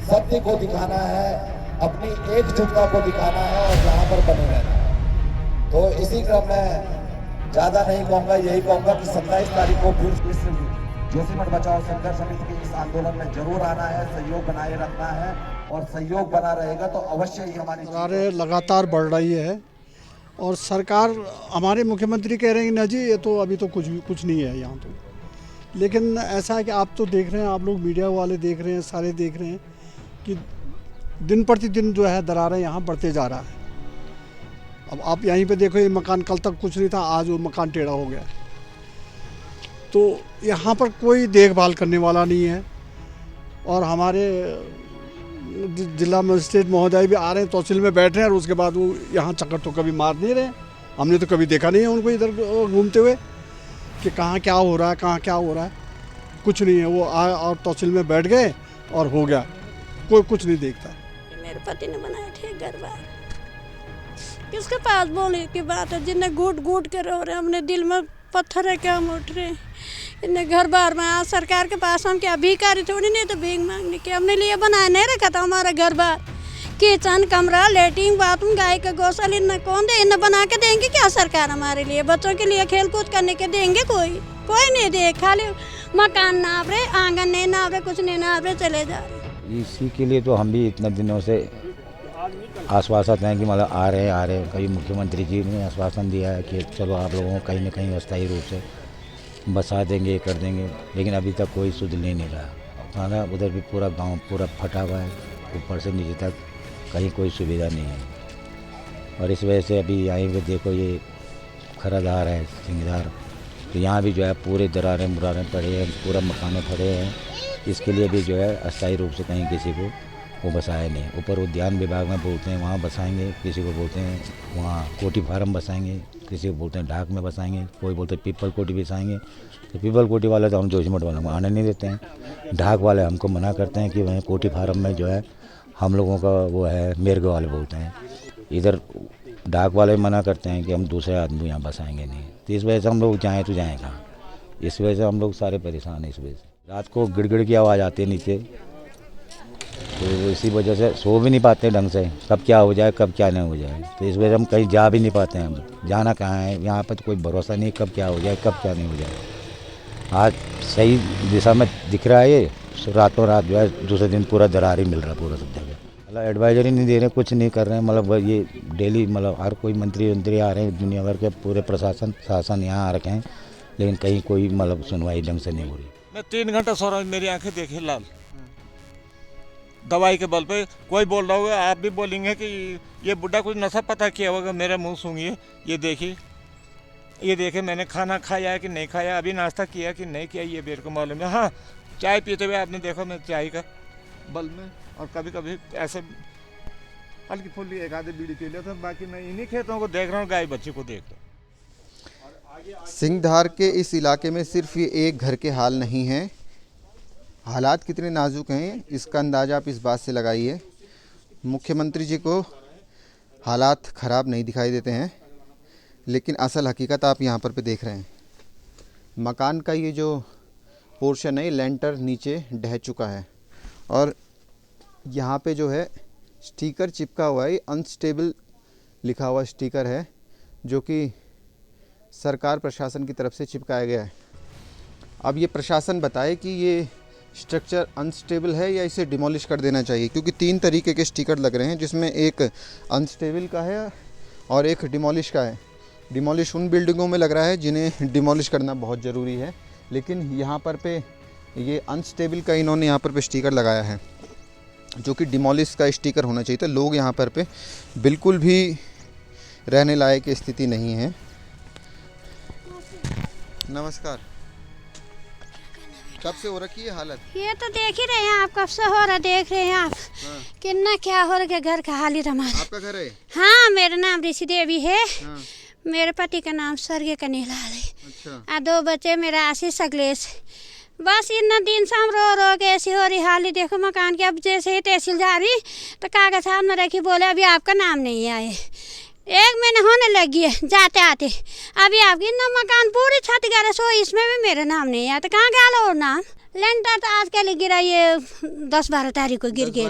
सत्य को दिखाना है, अपनी एकजुटता को दिखाना है और यहाँ पर बने रहना है। तो इसी क्रम में ज्यादा नहीं कहूंगा, यही कहूंगा कि 27 तारीख को फिर इस जोशीमठ बचाओ संघर्ष समिति के इस आंदोलन में जरूर आना है, सहयोग बनाए रखना है और सहयोग बना रहेगा तो अवश्य ही हमारी लगातार बढ़ रही है। और सरकार, हमारे मुख्यमंत्री कह रहे हैं ना जी ये तो अभी तो कुछ नहीं है यहाँ तो। लेकिन ऐसा है कि आप तो देख रहे हैं, आप लोग मीडिया वाले देख रहे हैं, सारे देख रहे हैं कि दिन प्रतिदिन जो है दरारें यहाँ बढ़ते जा रहा है। अब आप यहीं पे देखो, ये मकान कल तक कुछ नहीं था, आज वो मकान टेढ़ा हो गया। तो यहाँ पर कोई देखभाल करने वाला नहीं है। और हमारे जिला मजिस्ट्रेट महोदय भी आ रहे हैं, तहसील में बैठ रहे हैं और उसके बाद वो यहाँ चक्कर तो कभी मार नहीं रहे। हमने तो कभी देखा नहीं है उनको इधर घूमते हुए कि कहाँ क्या हो रहा है, कहाँ क्या हो रहा है, कुछ नहीं है। वो आए और तहसील में बैठ गए और हो गया, कोई कुछ नहीं देखता। मेरे पति ने बनाए थे घर बार, किसके पास बोलने की बात है। जिन्हें घूट घूट के रो रहे, हमने दिल में पत्थर है क्या उठ रहे। इन्हें घर बार में आज सरकार के पास हम क्या भिखारी थोड़ी, नहीं तो भीख मांगने के हमने लिए बनाए नहीं रखा था हमारा घर बार। किचन, कमरा, लेटरिन, बाथरूम, गाय का गौशाला इन्हें कौन दे, इन्हें बना के देंगे क्या सरकार हमारे लिए? बच्चों के लिए खेल कूद करने के देंगे? कोई नहीं दे। खाली मकान नाप रहे, आंगन नहीं नाप रहे, कुछ नहीं नाप रहे, चले जा रहे। इसी के लिए तो हम भी इतने दिनों से आश्वासन हैं कि मतलब आ रहे। कभी मुख्यमंत्री जी ने आश्वासन दिया है कि चलो आप लोगों को कहीं न कहीं अस्थायी रूप से बसा देंगे, कर देंगे, लेकिन अभी तक कोई सुध ले नहीं रहा। हमारा उधर भी पूरा गांव पूरा फटा हुआ है, ऊपर से नीचे तक कहीं कोई सुविधा नहीं है। और इस वजह से अभी यहीं पे देखो ये खराधार है, सिंगधार, तो यहाँ भी जो है पूरे दरारें मुरारें पड़े हैं, पूरा मकान खड़े हैं। इसके लिए भी जो है अस्थायी रूप से कहीं किसी को वो बसाया नहीं। ऊपर उद्यान विभाग में बोलते हैं वहाँ बसाएंगे, किसी को बोलते हैं वहाँ कोठी फार्म बसाएंगे, किसी को बोलते हैं ढाक में बसाएंगे, कोई बोलते हैं पीपल कोठी बसाएंगे। तो पीपल कोठी वाले तो हम जोशीमठ वालों को आने नहीं देते हैं। ढाक वाले हमको मना करते हैं कि वहीं कोठी फार्म में जो है हम लोगों का वो है, मेरग वाले बोलते हैं। इधर ढाक वाले मना करते हैं कि हम दूसरे आदमी यहाँ बसाएंगे नहीं। तो इस वजह से हम लोग जाएँ तो जाएँ कहाँ? इस वजह से हम लोग सारे परेशान हैं। इस वजह से रात को गिड़गिड़ की आवाज़ आती है नीचे, तो इसी वजह से सो भी नहीं पाते ढंग से, कब क्या हो जाए कब क्या नहीं हो जाए। तो इस वजह से हम कहीं जा भी नहीं पाते हैं। हम जाना कहाँ है, यहाँ पर तो कोई भरोसा नहीं, कब क्या हो जाए कब क्या नहीं हो जाए। आज सही दिशा में दिख रहा है ये, रातों रात जो है दूसरे दिन पूरा दरार ही मिल रहा है पूरा सब जगह। मतलब एडवाइजरी नहीं दे रहे, कुछ नहीं कर रहे हैं। मतलब ये डेली मतलब हर कोई मंत्री आ रहे हैं, दुनिया भर के पूरे प्रशासन शासन यहाँ आ रखे हैं, लेकिन कहीं कोई मतलब सुनवाई ढंग से नहीं हो रही। मैं 3 घंटा सो रहा हूँ, मेरी आंखें देखी लाल। दवाई के बल पे कोई बोल रहा होगा, आप भी बोलेंगे कि ये बुढ़ा कुछ नशा पता किया होगा। मेरा मुंह सूंघिए, ये देखिए, ये देखे मैंने खाना खाया है कि नहीं खाया, अभी नाश्ता किया कि नहीं किया, ये मेरे को मालूम है। हाँ, चाय पीते हुए आपने देखा मैं चाय का बल में, और कभी कभी ऐसे हल्की फुल्की एक आधे बीड़ी पी लेता, बाकी मैं इन्हीं खेतों को देख रहा हूँ, गाय बच्चे को देख रहा हूँ। सिंगधार के इस इलाके में सिर्फ ये एक घर के हाल नहीं हैं। हालात कितने नाजुक हैं इसका अंदाज़ा आप इस बात से लगाइए। मुख्यमंत्री जी को हालात ख़राब नहीं दिखाई देते हैं, लेकिन असल हकीकत आप यहाँ पर पे देख रहे हैं। मकान का ये जो पोर्शन है, लेंटर नीचे ढह चुका है और यहाँ पे जो है स्टिकर चिपका हुआ है, अनस्टेबल लिखा हुआ स्टिकर है, जो कि सरकार प्रशासन की तरफ से चिपकाया गया है। अब ये प्रशासन बताए कि ये स्ट्रक्चर अनस्टेबल है या इसे डिमोलिश कर देना चाहिए, क्योंकि 3 तरीके के स्टिकर लग रहे हैं, जिसमें एक अनस्टेबल का है और एक डिमोलिश का है। डिमोलिश उन बिल्डिंगों में लग रहा है जिन्हें डिमोलिश करना बहुत ज़रूरी है, लेकिन यहाँ पर पे ये अनस्टेबल का इन्होंने यहाँ पर पे स्टिकर लगाया है, जो कि डिमोलिश का स्टिकर होना चाहिए था। लोग यहाँ पर पे बिल्कुल भी रहने लायक स्थिति नहीं है। नमस्कार। कब से हो रखी है हालत? ये तो देख ही रहे हैं आप, कब से हो रहा देख रहे हैं आप। हाँ। कितना क्या हो रहा है घर का हालत हमारा। आपका घर है? हाँ, मेरा नाम ऋषि देवी है। हाँ। मेरे पति का नाम स्वर्गीय कन्हैयालाल है। अच्छा। 2 बच्चे, मेरा आशीष अखिलेश। बस इतना दिन से हम रो रो के ऐसी हो रही हालत। देखो मकान की, अब जैसे ही तहसील जा रही तो कागज हाथ में रखी, बोले अभी आपका नाम नहीं आए। 1 महीने होने लगी है जाते आते, अभी आपकी ना मकान पूरी छत गिरा, सो इसमें भी मेरा नाम नहीं आया। तो कहाँ गया और नाम? लेंटर तो आज कल गिरा, ये 10-12 तारीख को गिर गया।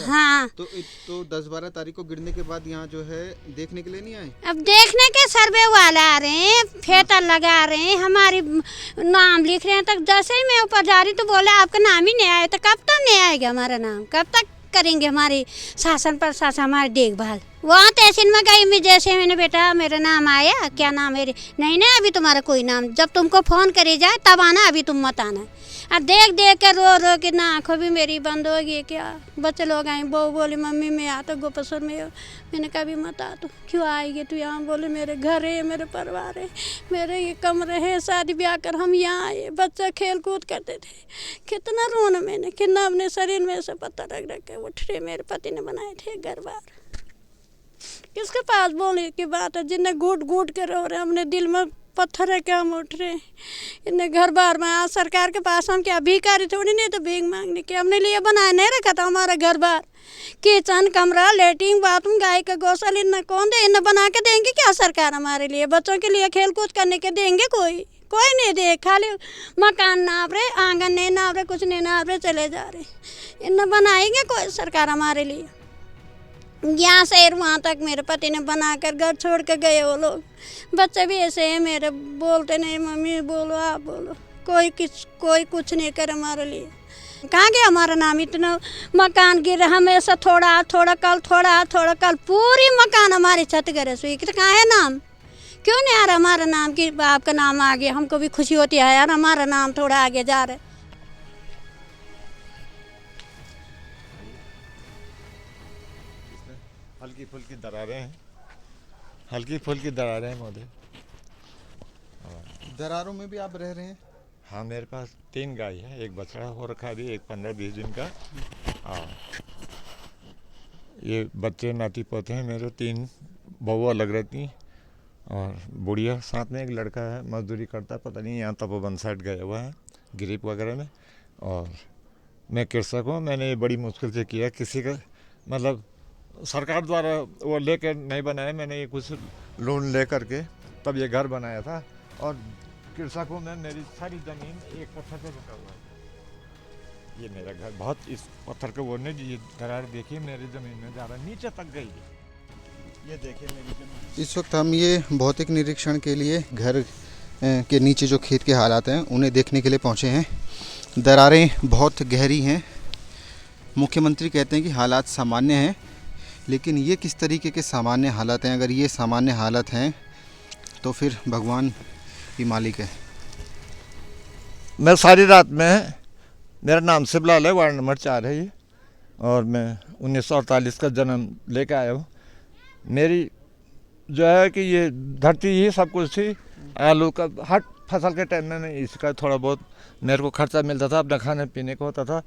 हाँ, तो 10-12 तारीख को गिरने के बाद यहाँ जो है देखने के लिए नहीं आए? अब देखने के सर्वे वाले आ रहे हैं, फेतर लगा रहे हैं, हमारी नाम लिख रहे हैं। तक जैसे ही मैं ऊपर जा रही तो बोले आपका नाम ही नहीं आया। तो कब तक नहीं आएगा हमारा नाम? कब तक करेंगे हमारी शासन प्रशासन हमारी देखभाल? वहाँ तहसील में गई मैं, जैसे मैंने बेटा मेरा नाम आया, क्या नाम है? नहीं नहीं, अभी तुम्हारा कोई नाम, जब तुमको फ़ोन करे जाए तब आना, अभी तुम मत आना। अब देख देख कर रो रो के ना आँखों भी मेरी बंद हो गई। क्या बच्चे लोग आए, बहू बोली मम्मी मैं आता गोपसर में हो। मैंने कहा भी मत आ, तो क्यों आएगी तू यहाँ? बोले मेरे घर है, मेरे परिवार है, मेरे ये कमरे हैं, शादी ब्याह कर हम यहाँ आए, बच्चा खेल कूद करते थे। कितना रोना मैंने, कितना अपने शरीर में से पत्थर रख रख के उठ रहे। मेरे पति ने बनाए थे घर बार। किसके पास बोलने की बात है? जिन्हें घूट घूट के रो रहे, अपने दिल में पत्थर है क्या हम उठ रहे। इन्हें घर बार में आज सरकार के पास हम क्या भिखारी थोड़ी, नहीं तो भीख मांगने के हमने लिए बनाए नहीं रखा था हमारा घर बार। किचन, कमरा, लेटरिन, बाथरूम, गाय का गौशाला इन्हें कौन दे? इन्हें बना के देंगे क्या सरकार हमारे लिए? बच्चों के लिए खेल कूद करने के देंगे? कोई नहीं दे। खाली मकान नाप रहे, आंगन नहीं नाप रहे, कुछ नहीं नाप रहे, चले जा रहे। इन्हें बनाएंगे कोई सरकार हमारे लिए? यहाँ से वहाँ तक मेरे पति ने बना कर घर छोड़ के गए वो लोग। बच्चे भी ऐसे हैं मेरे, बोलते नहीं मम्मी बोलो आप बोलो, कोई कुछ नहीं करे हमारे लिए। कहाँ गया हमारा नाम? इतना मकान गिरे हमेशा, थोड़ा कल पूरी मकान हमारी छत गिरे सुई। तो कहाँ है नाम? क्यों नहीं आ रहा हमारा नाम? कि आपका नाम आ गया, हमको भी खुशी होती है यार, हमारा नाम थोड़ा आगे जा रहा है। हल्की फुल्की दरारें हैं, हल्की फुल्की दरारें हैं महोदय। दरारों में भी आप रह रहे हैं? हाँ, मेरे पास 3 गाय है, एक बछड़ा हो रखा है अभी, एक 15-20 दिन का। हाँ, ये बच्चे नाती पोते हैं मेरे, 3 बहू अलग रहती और बुढ़िया साथ में। एक लड़का है मजदूरी करता, पता नहीं यहाँ तपोवन साइड गया हुआ है गिरिप वगैरह में। और मैं कृषक हूँ। मैंने ये बड़ी मुश्किल से किया, किसी का मतलब सरकार द्वारा वो लेकर नहीं बनाया, मैंने ये कुछ लोन ले करके तब ये घर बनाया था। और कृषक हूँ मैं, मेरी सारी ज़मीन एक पत्थर पे रुका हुआ है। ये मेरा घर बहुत, इस पत्थर के वो नहीं, ये दरार देखिए मेरी ज़मीन में ज़्यादा नीचे तक गई है। ये देखिए मेरी ज़मीन। इस वक्त हम ये भौतिक निरीक्षण के लिए घर के नीचे जो खेत के हालात हैं उन्हें देखने के लिए पहुँचे हैं। दरारें बहुत गहरी हैं। मुख्यमंत्री कहते हैं कि हालात सामान्य हैं, लेकिन ये किस तरीके के सामान्य हालात हैं? अगर ये सामान्य हालत हैं तो फिर भगवान ही मालिक है। मैं सारी रात में, मेरा नाम शिवलाल है, वार्ड नंबर 4 है ये, और मैं 1948 का जन्म लेके आया हूँ। मेरी जो है कि ये धरती ही सब कुछ थी। आलू का हर फसल के टाइम में इसका थोड़ा बहुत मेरे को खर्चा मिलता था, अपना खाने पीने को होता था।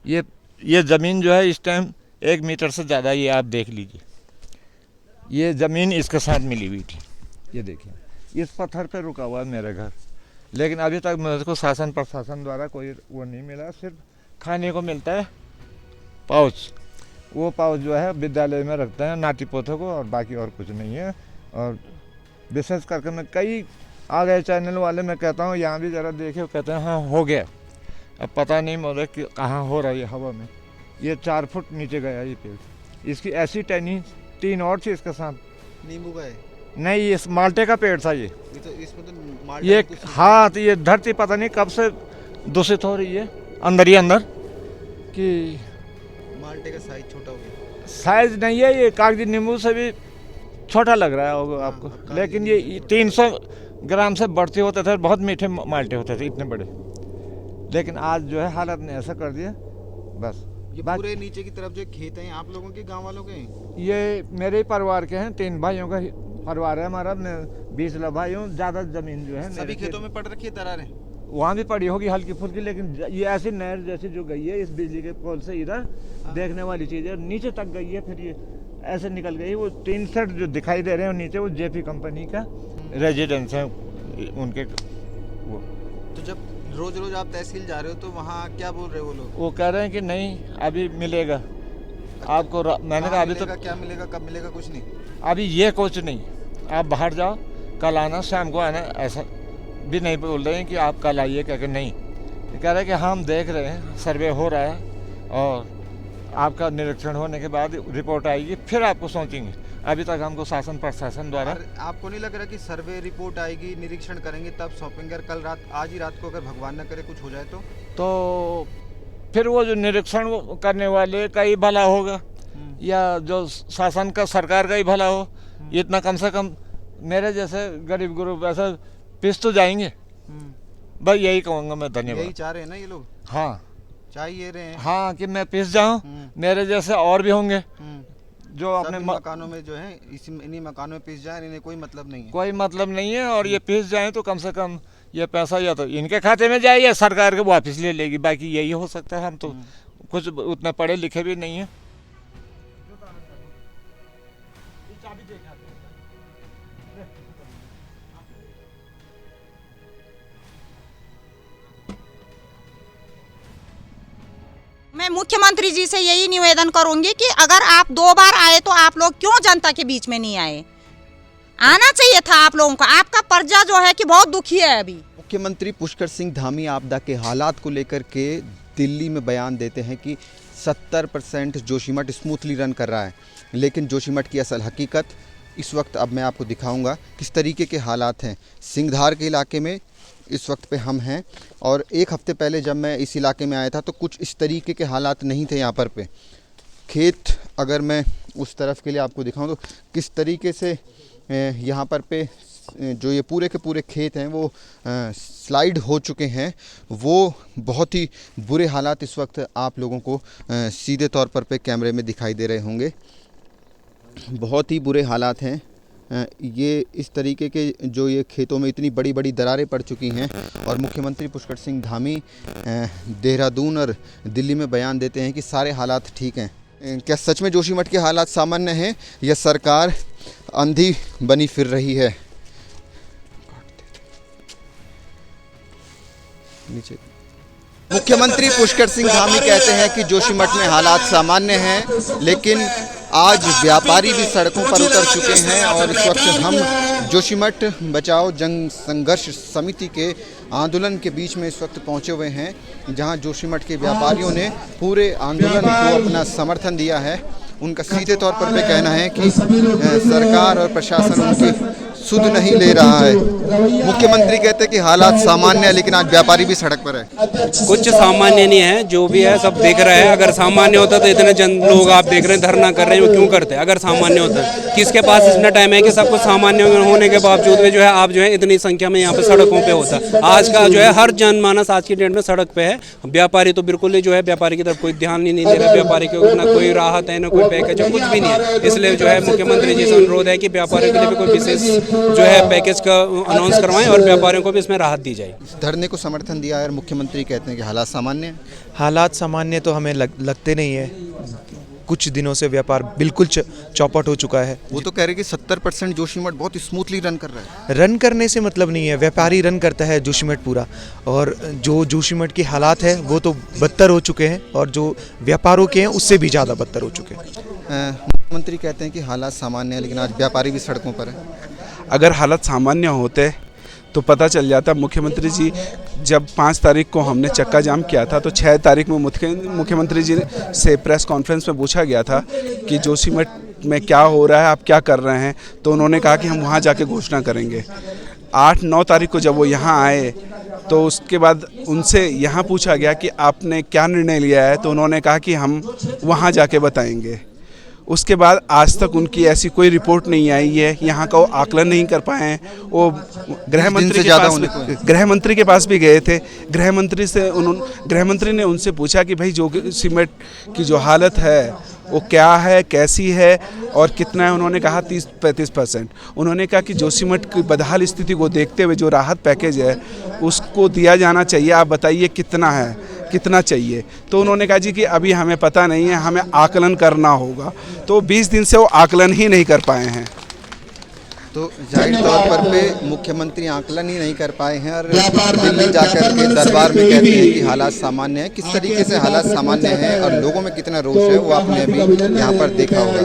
ये ज़मीन जो है इस टाइम 1 मीटर से ज़्यादा, ये आप देख लीजिए, ये ज़मीन इसके साथ मिली हुई थी। ये देखिए, इस पत्थर पे रुका हुआ है मेरा घर। लेकिन अभी तक मेरे को शासन प्रशासन द्वारा कोई वो नहीं मिला। सिर्फ खाने को मिलता है पाउच, वो पाउच जो है विद्यालय में रखते हैं नाती पोतों को, और बाकी और कुछ नहीं है। और विशेष करके मैं कई आ गए चैनल वाले, मैं कहता हूँ यहाँ भी ज़रा देखिए, कहते हैं हाँ हो गया। अब पता नहीं मुझे कि कहाँ हो रहा है ये हवा में। ये 4 फुट नीचे गया ये पेड़। इसकी ऐसी टहनी 3 और थी इसके साथ। नींबू का है? नहीं, ये माल्टे का पेड़ था ये तो इसमें तो माल्टा ये हाँ, तो ये धरती पता नहीं कब से दूषित हो रही है अंदर ही अंदर कि माल्टे का साइज छोटा हो गया। साइज नहीं है, ये कागजी नींबू से भी छोटा लग रहा होगा आपको। लेकिन ये 300 ग्राम से बढ़ते होते थे, बहुत मीठे माल्टे होते थे इतने बड़े। लेकिन आज जो है हालत ने ऐसा कर दिया बस। ये पूरे नीचे की तरफ जो खेत हैं आप लोगों के, गांव वालों के हैं? ये मेरे ही परिवार के हैं, 3 भाइयों का परिवार है हमारा। मैं 20 भाई हूँ। ज़्यादा ज़मीन जो है सभी खेतों में पड़ रखी है दरारें? वहाँ भी पड़ी होगी हल्की फुल्की, लेकिन ये ऐसी नहर जैसी जो गई है इस बिजली के पोल से इधर, देखने वाली चीज़ है। नीचे तक गई है, फिर ये ऐसे निकल गई। वो 3 सेट जो दिखाई दे रहे हैं नीचे, वो जेपी कंपनी का रेजिडेंस है उनके। वो तो जब रोज रोज आप तहसील जा रहे हो तो वहाँ क्या बोल रहे हो वो लोग? वो कह रहे हैं कि नहीं अभी मिलेगा आपको। मैंने कहा अभी तो क्या मिलेगा, कब मिलेगा, कुछ नहीं। अभी ये कुछ नहीं, आप बाहर जाओ, कल आना, शाम को आना। ऐसा भी नहीं बोल रहे हैं कि आप कल आइए, कह के नहीं, कह रहे हैं कि हम देख रहे हैं, सर्वे हो रहा है और आपका निरीक्षण होने के बाद रिपोर्ट आएगी, फिर आपको सोचेंगे। अभी तक हमको शासन प्रशासन द्वारा। आपको नहीं लग रहा कि सर्वे रिपोर्ट आएगी, निरीक्षण करेंगे तब सौंपेंगे, कल रात, आज ही रात को अगर भगवान न करे कुछ हो जाए तो फिर वो जो निरीक्षण करने वाले का ही भला होगा या जो शासन का, सरकार का ही भला हो। इतना कम से कम मेरे जैसे गरीब ग्रुप ऐसा पिस तो जाएंगे। बस यही कहूँगा मैं। धन्यवाद। यही चाह रहे हैं ना ये लोग? हाँ, चाहिए रहे हैं। हाँ, कि मैं पिस जाऊँ, मेरे जैसे और भी होंगे जो अपने मकानों में जो है इन्हीं मकानों में पिस जाए, इन्हें कोई मतलब नहीं है। कोई मतलब नहीं है। और ये पिस जाए तो कम से कम ये पैसा या तो इनके खाते में जाए या सरकार के वापस ले लेगी। बाकी यही हो सकता है। हम तो कुछ उतना पढ़े लिखे भी नहीं है। मैं मुख्यमंत्री जी से यही निवेदन करूंगी कि अगर आप 2 बार आए तो आप लोग क्यों जनता के बीच में नहीं आए? आना चाहिए था आप लोगों को। आपका प्रजा जो है कि बहुत दुखी है अभी। मुख्यमंत्री पुष्कर सिंह धामी आपदा के हालात को लेकर के दिल्ली में बयान देते हैं कि 70% जोशीमठ स्मूथली रन कर रहा है, लेकिन जोशीमठ की असल हकीकत इस वक्त अब मैं आपको दिखाऊंगा किस तरीके के हालात हैं। सिंघधार के इलाके में इस वक्त पे हम हैं और 1 हफ्ते पहले जब मैं इस इलाके में आया था तो कुछ इस तरीके के हालात नहीं थे यहाँ पर पे। खेत अगर मैं उस तरफ के लिए आपको दिखाऊं तो किस तरीके से यहाँ पर पे जो ये पूरे के पूरे खेत हैं वो स्लाइड हो चुके हैं। वो बहुत ही बुरे हालात इस वक्त आप लोगों को सीधे तौर पर पे कैमरे में दिखाई दे रहे होंगे। बहुत ही बुरे हालात हैं। ये इस तरीके के जो ये खेतों में इतनी बड़ी बड़ी दरारें पड़ चुकी हैं और मुख्यमंत्री पुष्कर सिंह धामी देहरादून और दिल्ली में बयान देते हैं कि सारे हालात ठीक हैं। क्या सच में जोशीमठ के हालात सामान्य हैं या सरकार अंधी बनी फिर रही है? नीचे मुख्यमंत्री पुष्कर सिंह धामी कहते हैं कि जोशीमठ में हालात सामान्य हैं, लेकिन आज व्यापारी भी सड़कों पर उतर चुके हैं और इस वक्त हम जोशीमठ बचाओ जन संघर्ष समिति के आंदोलन के बीच में इस वक्त पहुंचे हुए हैं, जहां जोशीमठ के व्यापारियों ने पूरे आंदोलन को अपना समर्थन दिया है। उनका सीधे तौर पर भी कहना है कि सरकार और प्रशासन उनकी सुध नहीं ले रहा है। मुख्यमंत्री कहते हैं कि हालात सामान्य है, लेकिन आज व्यापारी भी सड़क पर है। कुछ सामान्य नहीं है, जो भी है सब देख रहे हैं। अगर सामान्य होता तो इतने जन लोग आप देख रहे हैं धरना कर रहे हैं, वो क्यों करते? अगर सामान्य होता, किसके पास इतना टाइम है कि सब कुछ सामान्य होने के बावजूद भी जो है आप जो है इतनी संख्या में यहाँ पे सड़कों पे होता। आज का जो है हर जनमानस आज की डेट में सड़क पे है। व्यापारी तो बिल्कुल ही जो है व्यापारी की तरफ कोई ध्यान ही नहीं दे रहा। व्यापारी को ना कोई राहत है, ना कोई पैकेज है, कुछ भी नहीं है। इसलिए जो है मुख्यमंत्री जी से अनुरोध है कि व्यापारियों के लिए भी कोई विशेष जो है पैकेज का अनाउंस करवाएं और व्यापारियों को भी इसमें राहत दी जाए। धरने को समर्थन दिया है और मुख्यमंत्री कहते हैं कि हालात सामान्य हैं। हालात सामान्य तो हमें लगते नहीं है। कुछ दिनों से व्यापार बिल्कुल चौपट हो चुका है। वो तो कह रहे कि 70% जोशीमठ बहुत स्मूथली रन कर रहा है। रन करने से मतलब नहीं है, व्यापारी रन करता है जोशीमठ पूरा, और जो जोशीमठ के हालात है वो तो बदतर हो चुके हैं और जो व्यापारों के हैं उससे भी ज़्यादा बदतर हो चुके हैं। मुख्यमंत्री कहते हैं कि हालात सामान्य है, लेकिन आज व्यापारी भी सड़कों पर है। अगर हालात सामान्य होते तो पता चल जाता। मुख्यमंत्री जी जब 5 तारीख को हमने चक्का जाम किया था तो 6 तारीख में मुख्यमंत्री जी से प्रेस कॉन्फ्रेंस में पूछा गया था कि जोशीमठ में क्या हो रहा है, आप क्या कर रहे हैं, तो उन्होंने कहा कि हम वहाँ जाके घोषणा करेंगे। 8-9 तारीख को जब वो यहाँ आए तो उसके बाद उनसे यहाँ पूछा गया कि आपने क्या निर्णय लिया है, तो उन्होंने कहा कि हम वहाँ जाके बताएंगे। उसके बाद आज तक उनकी ऐसी कोई रिपोर्ट नहीं आई है, यहाँ का वो आकलन नहीं कर पाए हैं। वो गृह मंत्री के पास भी गए थे। गृह मंत्री ने उनसे पूछा कि भाई जोशीमठ की जो हालत है वो क्या है, कैसी है और कितना है। उन्होंने कहा 30-35%। उन्होंने कहा कि जोशीमठ की बदहाल स्थिति को देखते हुए जो राहत पैकेज है उसको दिया जाना चाहिए, आप बताइए कितना है, कितना चाहिए। तो उन्होंने कहा जी कि अभी हमें पता नहीं है, हमें आकलन करना होगा। तो 20 दिन से वो आकलन ही नहीं कर पाए हैं। तो जाहिर तौर पर पे मुख्यमंत्री आकलन ही नहीं कर पाए हैं और दिल्ली जाकर के दरबार में कहते हैं कि हालात सामान्य हैं। किस तरीके से हालात सामान्य हैं और लोगों में कितना रोष है वो आपने अभी यहाँ पर देखा होगा।